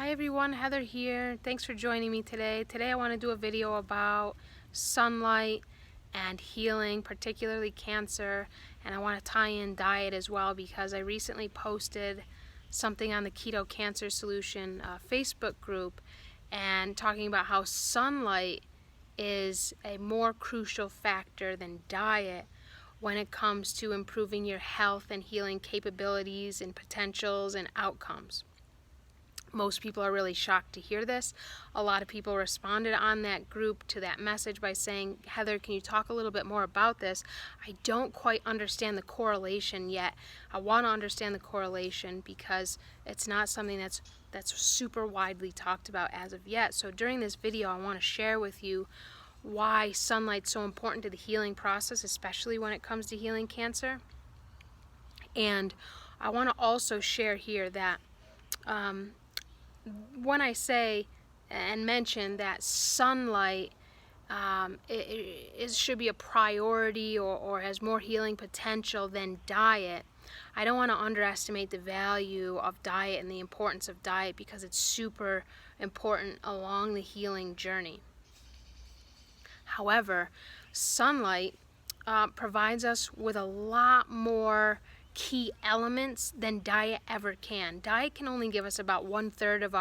Hi everyone, Heather here. Thanks for joining me today. Today I want to do a video about sunlight and healing, particularly cancer, and I want to tie in diet as well because I recently posted something on the Keto Cancer Solution Facebook group and talking about how sunlight is a more crucial factor than diet when it comes to improving your health and healing capabilities and potentials and outcomes. Most people are really shocked to hear this. A lot of people responded on that group to that message by saying, Heather, can you talk a little bit more about this? I don't quite understand the correlation yet. I want to understand the correlation because it's not something that's super widely talked about as of yet. So during this video, I want to share with you why sunlight's so important to the healing process, especially when it comes to healing cancer. And I want to also share here that when I say and mention that sunlight it should be a priority or has more healing potential than diet, I don't want to underestimate the value of diet and the importance of diet because it's super important along the healing journey. However, sunlight provides us with a lot more key elements than diet ever can. Diet can only give us about 1/3 of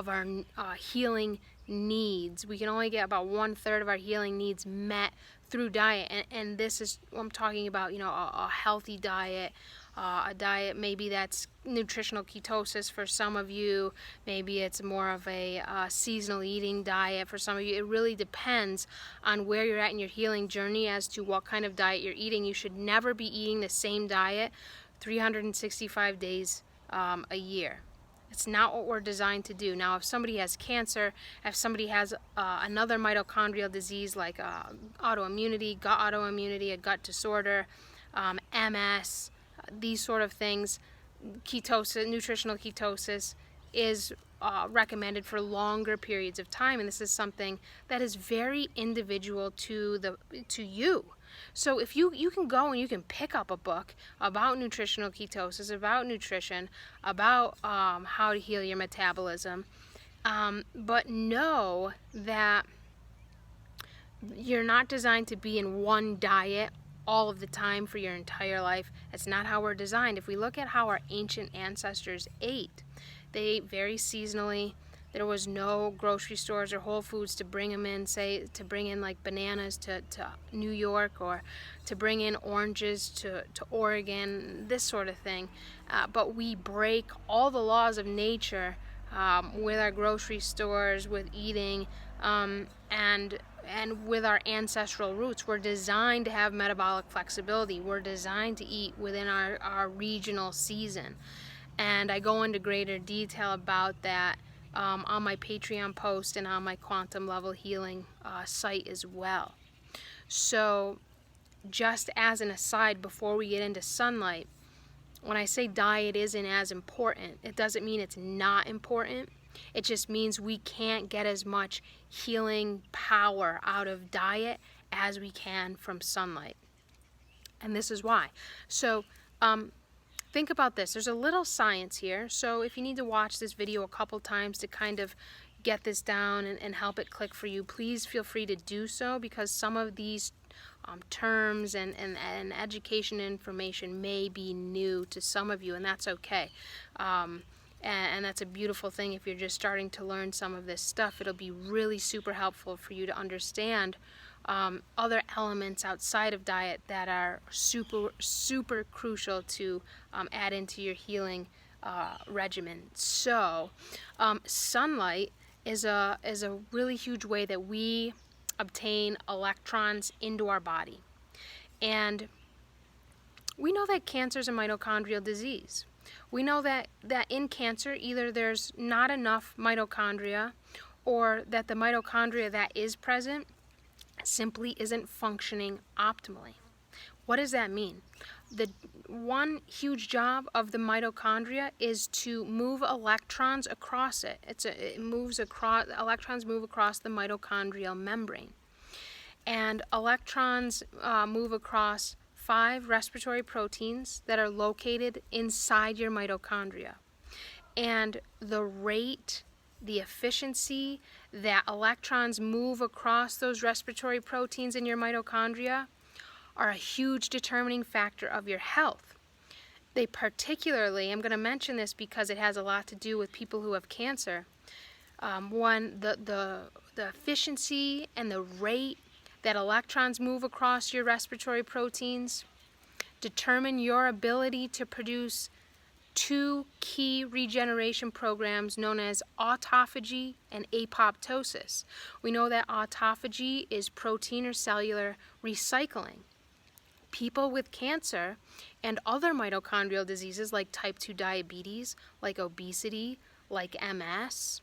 our healing needs. We can only get about 1/3 of our healing needs met through diet, and this is I'm talking about, a healthy diet, a diet maybe that's nutritional ketosis for some of you, maybe it's more of a seasonal eating diet for some of you. It really depends on where you're at in your healing journey as to what kind of diet you're eating. You should never be eating the same diet 365 days a year. It's not what we're designed to do. Now, if somebody has cancer, if somebody has another mitochondrial disease like autoimmunity, gut autoimmunity, a gut disorder, MS, these sort of things, ketosis, nutritional ketosis is recommended for longer periods of time, and this is something that is very individual to you. So if you can go and you can pick up a book about nutritional ketosis, about nutrition, about how to heal your metabolism, but know that you're not designed to be in one diet all of the time for your entire life. That's not how we're designed. If we look at how our ancient ancestors ate, they ate very seasonally. There was no grocery stores or Whole Foods to bring them in, say, to bring in like bananas to New York or to bring in oranges to Oregon, this sort of thing. But we break all the laws of nature with our grocery stores, with eating, and with our ancestral roots. We're designed to have metabolic flexibility. We're designed to eat within our regional season. And I go into greater detail about that on my Patreon post and on my Quantum Level Healing site as well. So just as an aside before we get into sunlight, when I say diet isn't as important, it doesn't mean it's not important. It just means we can't get as much healing power out of diet as we can from sunlight. And this is why. So think about this. There's a little science here. So if you need to watch this video a couple times to kind of get this down and help it click for you, please feel free to do so, because some of these terms and education information may be new to some of you, and that's okay. And that's a beautiful thing. If you're just starting to learn some of this stuff, it'll be really super helpful for you to understand other elements outside of diet that are super crucial to add into your healing regimen. So sunlight is a really huge way that we obtain electrons into our body. And we know that cancer is a mitochondrial disease. We know that in cancer, either there's not enough mitochondria, or that the mitochondria that is present simply isn't functioning optimally. What does that mean? The one huge job of the mitochondria is to move electrons across it. Electrons move across the mitochondrial membrane. And electrons move across 5 respiratory proteins that are located inside your mitochondria. And the rate the efficiency that electrons move across those respiratory proteins in your mitochondria are a huge determining factor of your health. They particularly, I'm going to mention this because it has a lot to do with people who have cancer. The efficiency and the rate that electrons move across your respiratory proteins determine your ability to produce two key regeneration programs known as autophagy and apoptosis. We know that autophagy is protein or cellular recycling. People with cancer and other mitochondrial diseases like type 2 diabetes, like obesity, like MS,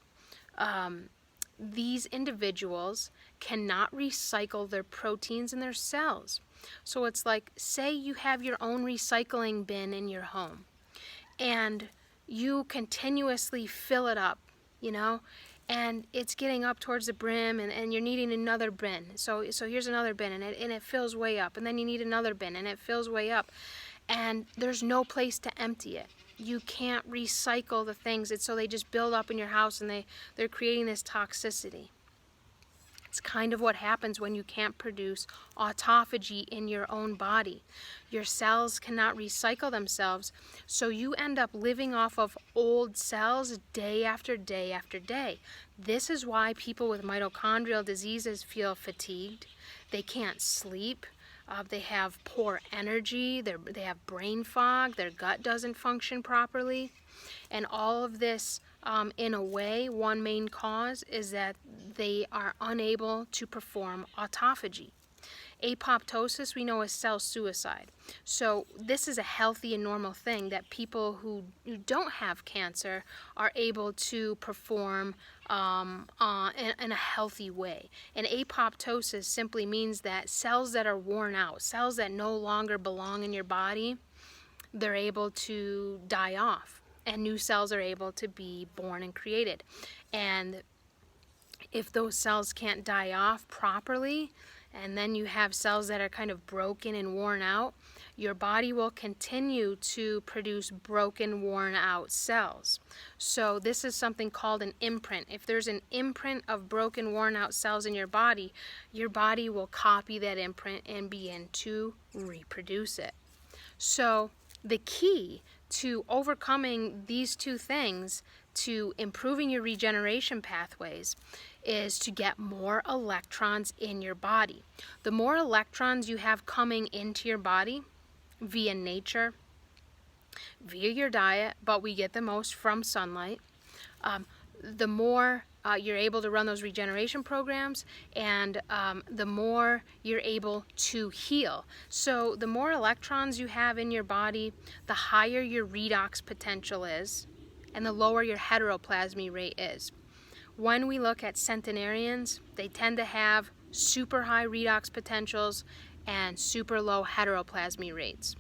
these individuals cannot recycle their proteins in their cells. So it's like, say you have your own recycling bin in your home, and you continuously fill it up, and it's getting up towards the brim, and you're needing another bin. So here's another bin, and it fills way up, and then you need another bin, and it fills way up, and there's no place to empty it. You can't recycle the things, so they just build up in your house, and they're creating this toxicity. It's kind of what happens when you can't produce autophagy in your own body. Your cells cannot recycle themselves, so you end up living off of old cells day after day after day. This is why people with mitochondrial diseases feel fatigued. They can't sleep. They have poor energy. They have brain fog. Their gut doesn't function properly. And all of this, in a way, one main cause is that they are unable to perform autophagy. Apoptosis, we know, is cell suicide. So this is a healthy and normal thing that people who don't have cancer are able to perform in a healthy way. And apoptosis simply means that cells that are worn out, cells that no longer belong in your body, they're able to die off, and new cells are able to be born and created. And if those cells can't die off properly, and then you have cells that are kind of broken and worn out, your body will continue to produce broken, worn out cells. So this is something called an imprint. If there's an imprint of broken, worn out cells in your body will copy that imprint and begin to reproduce it. So the key to overcoming these two things, to improving your regeneration pathways, is to get more electrons in your body. The more electrons you have coming into your body via nature, via your diet, but we get the most from sunlight, the more you're able to run those regeneration programs, and the more you're able to heal. So the more electrons you have in your body, the higher your redox potential is, and the lower your heteroplasmy rate is. When we look at centenarians, they tend to have super high redox potentials and super low heteroplasmy rates.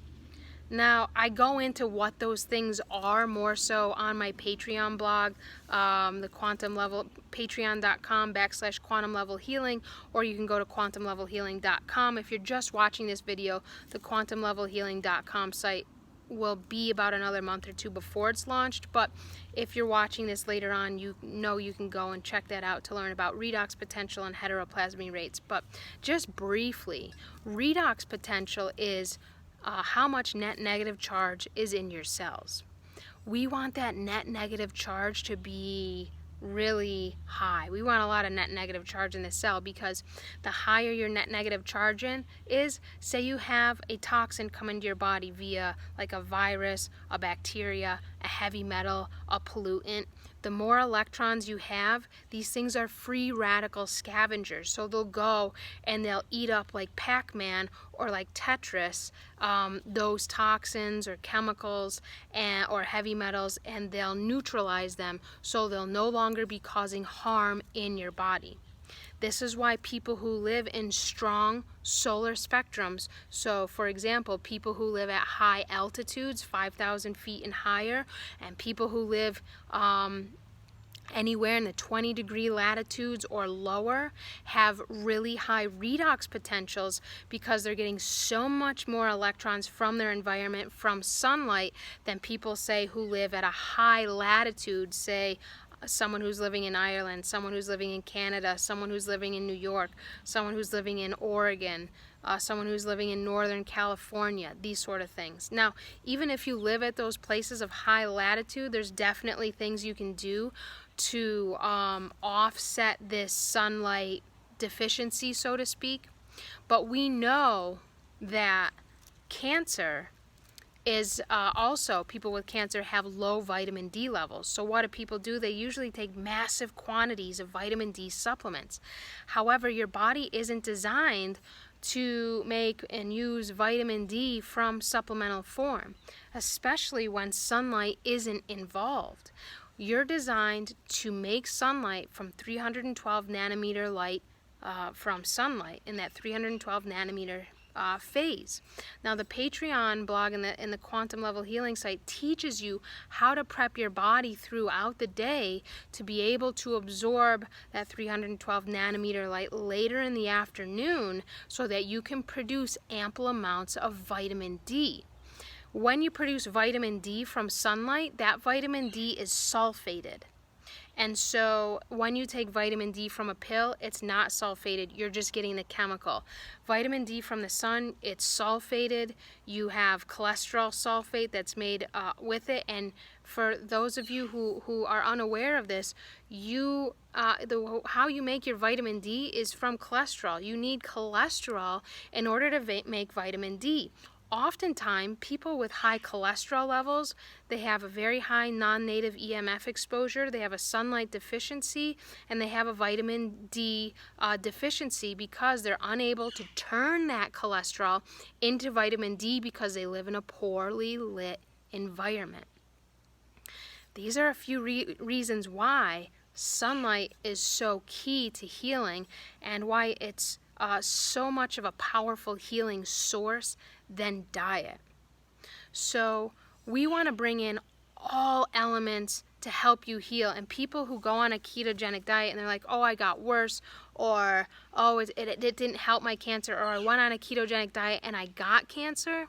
Now, I go into what those things are more so on my Patreon blog, the Quantum Level, patreon.com/Quantum Level Healing, or you can go to quantumlevelhealing.com. If you're just watching this video, the quantumlevelhealing.com site will be about another month or two before it's launched, but if you're watching this later on, you can go and check that out to learn about redox potential and heteroplasmy rates. But just briefly, redox potential is how much net negative charge is in your cells. We want that net negative charge to be really high. We want a lot of net negative charge in the cell, because the higher your net negative charge in is, say you have a toxin come into your body via like a virus, a bacteria, a heavy metal, a pollutant, the more electrons you have, these things are free radical scavengers. So they'll go and they'll eat up, like Pac-Man or like Tetris, those toxins or chemicals or heavy metals, and they'll neutralize them, so they'll no longer be causing harm in your body. This is why people who live in strong solar spectrums, so for example, people who live at high altitudes, 5,000 feet and higher, and people who live anywhere in the 20-degree latitudes or lower, have really high redox potentials, because they're getting so much more electrons from their environment, from sunlight, than people, say, who live at a high latitude, say someone who's living in Ireland, someone who's living in Canada, someone who's living in New York, someone who's living in Oregon, someone who's living in Northern California, these sort of things. Now, even if you live at those places of high latitude, there's definitely things you can do to offset this sunlight deficiency, so to speak. But we know that cancer is also, people with cancer have low vitamin D levels. So what do people do? They usually take massive quantities of vitamin D supplements. However, your body isn't designed to make and use vitamin D from supplemental form, especially when sunlight isn't involved. You're designed to make sunlight from 312 nanometer light from sunlight in that 312 nanometer phase. Now, the Patreon blog and the Quantum Level Healing site teaches you how to prep your body throughout the day to be able to absorb that 312 nanometer light later in the afternoon so that you can produce ample amounts of vitamin D. When you produce vitamin D from sunlight, that vitamin D is sulfated. And so when you take vitamin D from a pill, it's not sulfated. You're just getting the chemical. Vitamin D from the sun, it's sulfated. You have cholesterol sulfate that's made with it. And for those of you who are unaware of this, how you make your vitamin D is from cholesterol. You need cholesterol in order to make vitamin D. Oftentimes, people with high cholesterol levels, they have a very high non-native EMF exposure, they have a sunlight deficiency, and they have a vitamin D deficiency because they're unable to turn that cholesterol into vitamin D because they live in a poorly lit environment. These are a few reasons why sunlight is so key to healing and why it's so much of a powerful healing source than diet. So we want to bring in all elements to help you heal. And people who go on a ketogenic diet and they're like, oh, I got worse, or oh, it didn't help my cancer, or I went on a ketogenic diet and I got cancer.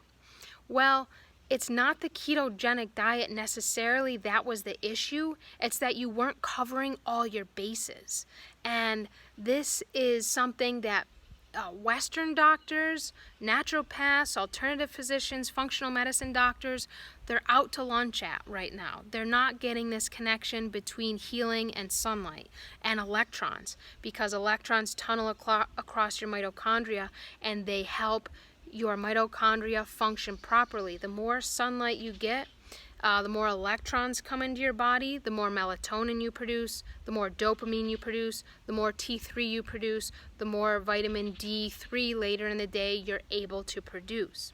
Well, it's not the ketogenic diet necessarily that was the issue. It's that you weren't covering all your bases. And this is something that Western doctors, naturopaths, alternative physicians, functional medicine doctors, they're out to lunch at right now. They're not getting this connection between healing and sunlight and electrons, because electrons tunnel across your mitochondria and they help your mitochondria function properly. The more sunlight you get, the more electrons come into your body, the more melatonin you produce, the more dopamine you produce, the more T3 you produce, the more vitamin D3 later in the day you're able to produce.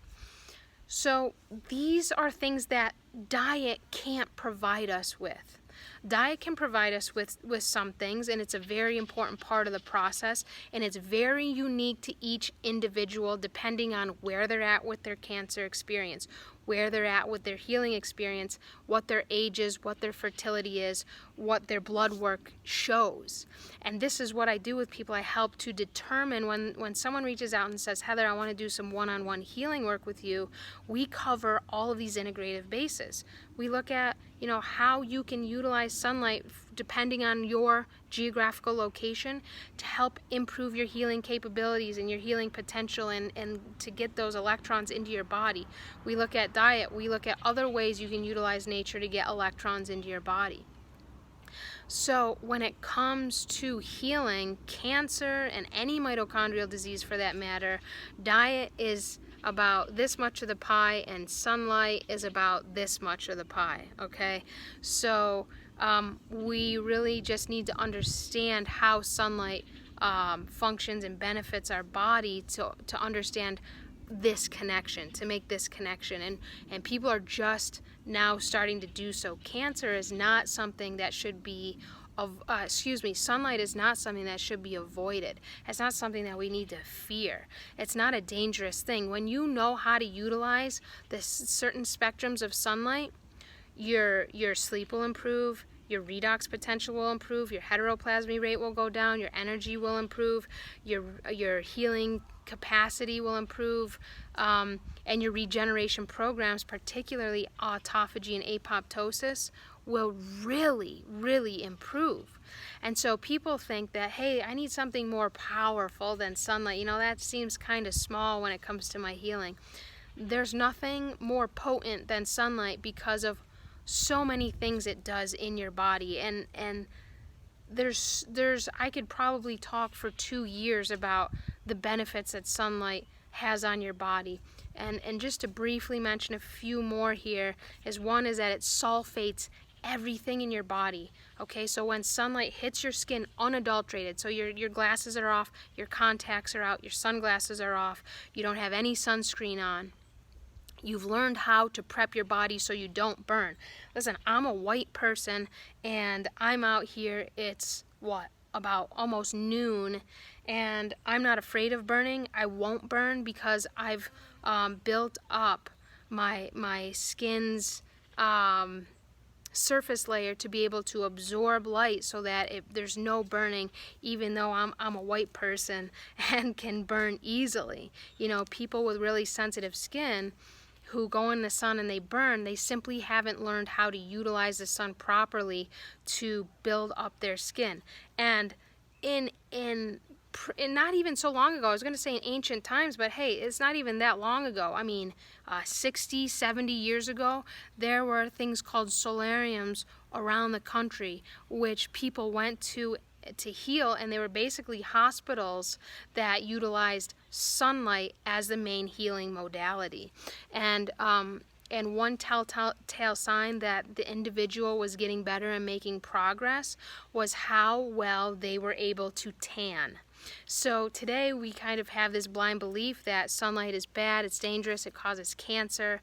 So these are things that diet can't provide us with. Diet can provide us with some things, and it's a very important part of the process, and it's very unique to each individual depending on where they're at with their cancer experience, where they're at with their healing experience, what their age is, what their fertility is, what their blood work shows. And this is what I do with people. I help to determine when someone reaches out and says, Heather, I want to do some one-on-one healing work with you, we cover all of these integrative bases. We look at, how you can utilize sunlight depending on your geographical location to help improve your healing capabilities and your healing potential and to get those electrons into your body. We look at diet. We look at other ways you can utilize nature to get electrons into your body. So when it comes to healing cancer and any mitochondrial disease for that matter, diet is about this much of the pie and sunlight is about this much of the pie, okay? So we really just need to understand how sunlight functions and benefits our body to understand this connection, to make this connection. And people are just now starting to do so. Cancer is not something that should be sunlight is not something that should be avoided. It's not something that we need to fear. It's not a dangerous thing. When you know how to utilize the certain spectrums of sunlight, your sleep will improve, your redox potential will improve, your heteroplasmy rate will go down, your energy will improve, your healing capacity will improve, and your regeneration programs, particularly autophagy and apoptosis, will really, really improve. And so people think that, hey, I need something more powerful than sunlight. You know, that seems kind of small when it comes to my healing. There's nothing more potent than sunlight because of so many things it does in your body. And there's I could probably talk for 2 years about the benefits that sunlight has on your body. And just to briefly mention a few more here, is one is that it sulfates everything in your body. Okay, so when sunlight hits your skin unadulterated, so your glasses are off, your contacts are out, your sunglasses are off, you don't have any sunscreen on, you've learned how to prep your body so you don't burn. Listen, I'm a white person and I'm out here, it's what, about almost noon, and I'm not afraid of burning. I won't burn because I've built up my skin's surface layer to be able to absorb light so that there's no burning, even though I'm a white person and can burn easily. You know, people with really sensitive skin who go in the sun and they burn, they simply haven't learned how to utilize the sun properly to build up their skin. And in not even so long ago, I was going to say in ancient times, but hey, it's not even that long ago. I mean, 60, 70 years ago, there were things called solariums around the country, which people went to heal, and they were basically hospitals that utilized sunlight as the main healing modality. And one telltale sign that the individual was getting better and making progress was how well they were able to tan. So today we kind of have this blind belief that sunlight is bad, it's dangerous, it causes cancer.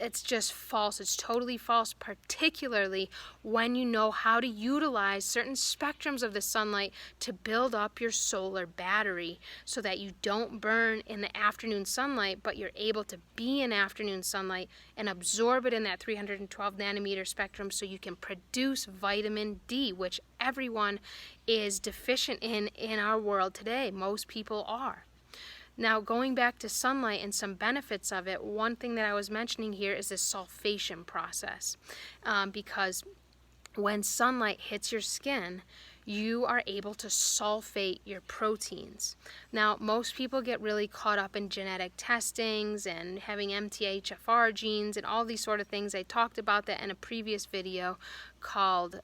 It's just false. It's totally false, particularly when you know how to utilize certain spectrums of the sunlight to build up your solar battery so that you don't burn in the afternoon sunlight, but you're able to be in afternoon sunlight and absorb it in that 312 nanometer spectrum so you can produce vitamin D, which everyone is deficient in our world today. Most people are. Now, going back to sunlight and some benefits of it, one thing that I was mentioning here is the sulfation process. Because when sunlight hits your skin, you are able to sulfate your proteins. Now, most people get really caught up in genetic testings and having MTHFR genes and all these sort of things. I talked about that in a previous video called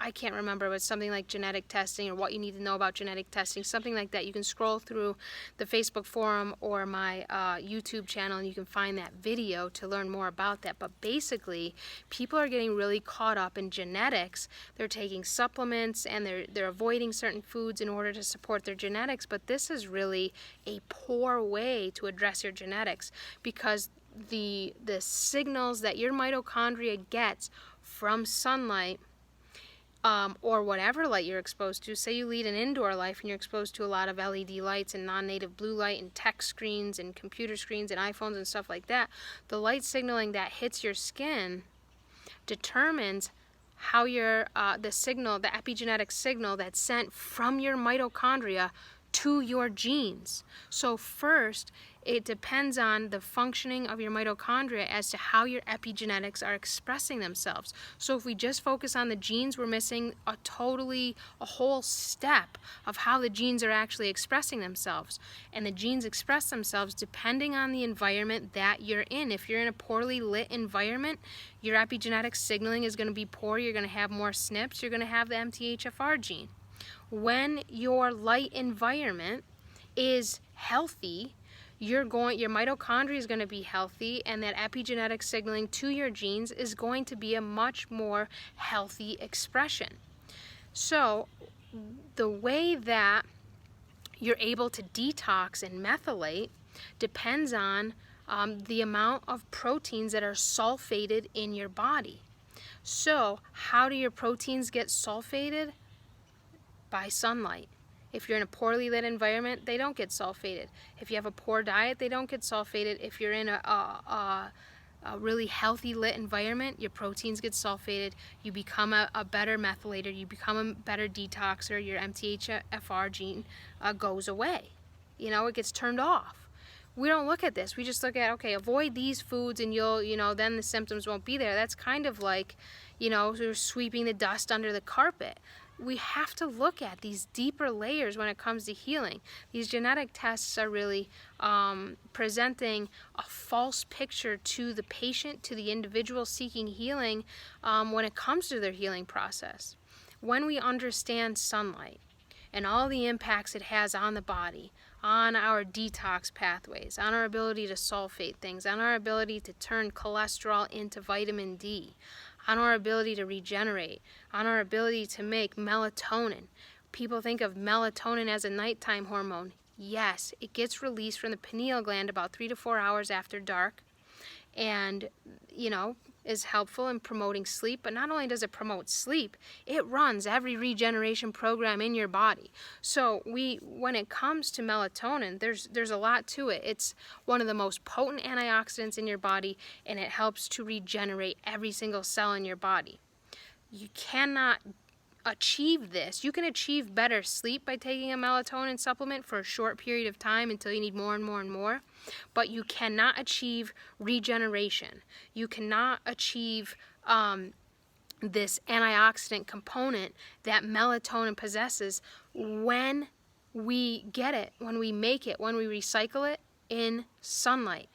I can't remember, but something like genetic testing or what you need to know about genetic testing, something like that. You can scroll through the Facebook forum or my YouTube channel and you can find that video to learn more about that. But basically, people are getting really caught up in genetics. They're taking supplements and they're avoiding certain foods in order to support their genetics. But this is really a poor way to address your genetics, because the signals that your mitochondria gets from sunlight, or whatever light you're exposed to. Say you lead an indoor life and you're exposed to a lot of LED lights and non-native blue light and tech screens and computer screens and iPhones and stuff like that. The light signaling that hits your skin determines how the epigenetic signal that's sent from your mitochondria to your genes. So first, it depends on the functioning of your mitochondria as to how your epigenetics are expressing themselves. So if we just focus on the genes, we're missing a whole step of how the genes are actually expressing themselves. And the genes express themselves depending on the environment that you're in. If you're in a poorly lit environment, your epigenetic signaling is going to be poor. You're going to have more SNPs. You're going to have the MTHFR gene. When your light environment is healthy, your mitochondria is going to be healthy, and that epigenetic signaling to your genes is going to be a much more healthy expression. So the way that you're able to detox and methylate depends on the amount of proteins that are sulfated in your body. So how do your proteins get sulfated? By sunlight. If you're in a poorly lit environment, they don't get sulfated. If you have a poor diet, they don't get sulfated. If you're in a really healthy lit environment, your proteins get sulfated. You become a better methylator. You become a better detoxer. Your MTHFR gene goes away. You know, it gets turned off. we don't look at this. We just look at, okay, avoid these foods and you'll, then the symptoms won't be there. That's kind of like, sort of sweeping the dust under the carpet. We have to look at these deeper layers when it comes to healing. These genetic tests are really presenting a false picture to the patient, to the individual seeking healing when it comes to their healing process. When we understand sunlight and all the impacts it has on the body, on our detox pathways, on our ability to sulfate things, on our ability to turn cholesterol into vitamin D, on our ability to regenerate, on our ability to make melatonin. People think of melatonin as a nighttime hormone. Yes, it gets released from the pineal gland about 3 to 4 hours after dark, and is helpful in promoting sleep. But not only does it promote sleep, it runs every regeneration program in your body. So when it comes to melatonin, there's a lot to it. It's one of the most potent antioxidants in your body, and it helps to regenerate every single cell in your body. You cannot achieve this. You can achieve better sleep by taking a melatonin supplement for a short period of time until you need more and more and more, but you cannot achieve regeneration. You cannot achieve this antioxidant component that melatonin possesses when we get it, when we make it, when we recycle it in sunlight.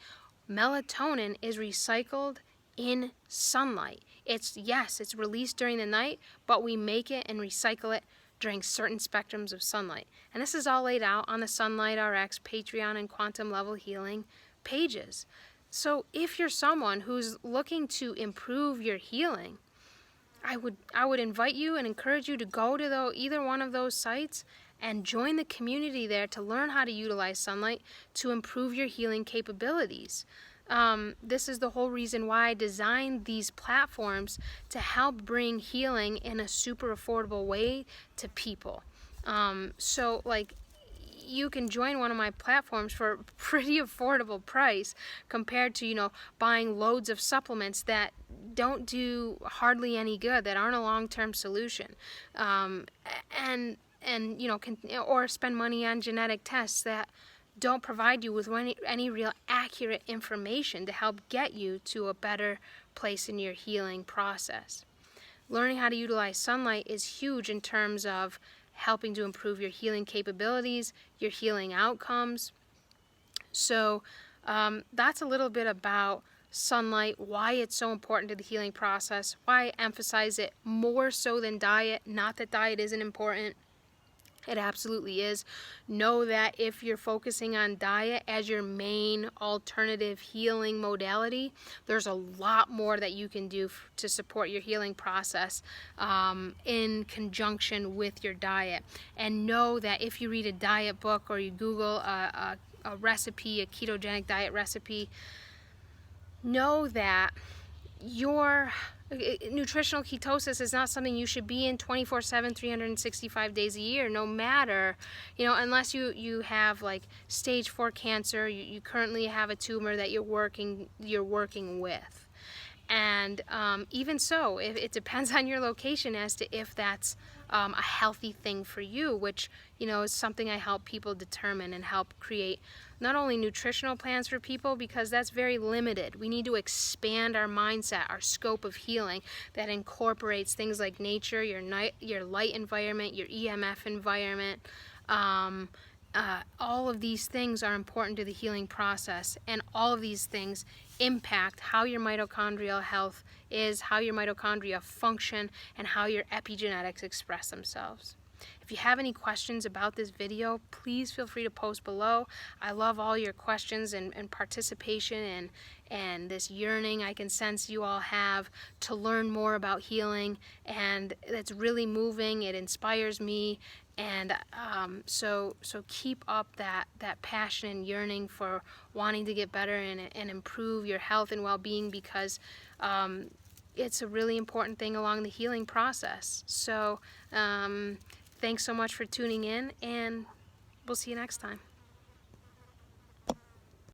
Melatonin is recycled in sunlight. It's released during the night, but we make it and recycle it during certain spectrums of sunlight. And this is all laid out on the Sunlight RX, Patreon, and Quantum Level Healing pages. So if you're someone who's looking to improve your healing, I would invite you and encourage you to go to either one of those sites and join the community there to learn how to utilize sunlight to improve your healing capabilities. This is the whole reason why I designed these platforms, to help bring healing in a super affordable way to people. So you can join one of my platforms for a pretty affordable price compared to, buying loads of supplements that don't do hardly any good, that aren't a long-term solution. Or spend money on genetic tests that don't provide you with any real accurate information to help get you to a better place in your healing process. Learning how to utilize sunlight is huge in terms of helping to improve your healing capabilities, your healing outcomes. So that's a little bit about sunlight, why it's so important to the healing process, why I emphasize it more so than diet. Not that diet isn't important. It absolutely is. Know that if you're focusing on diet as your main alternative healing modality, there's a lot more that you can do to support your healing process in conjunction with your diet. And know that if you read a diet book or you Google a recipe, a ketogenic diet recipe, know that your nutritional ketosis is not something you should be in 24/7, 365 days a year, no matter, unless you have like stage 4 cancer, you currently have a tumor that you're working with. And even so, it depends on your location as to if that's a healthy thing for you, which is something I help people determine and help create not only nutritional plans for people, because that's very limited. We need to expand our mindset, our scope of healing that incorporates things like nature, your light environment, your EMF environment. All of these things are important to the healing process, and all of these things impact how your mitochondrial health is, how your mitochondria function, and how your epigenetics express themselves. If you have any questions about this video, please feel free to post below. I love all your questions and participation and this yearning I can sense you all have to learn more about healing, and it's really moving. It inspires me. And so keep up that passion and yearning for wanting to get better and improve your health and well-being, because it's a really important thing along the healing process. So thanks so much for tuning in, and we'll see you next time.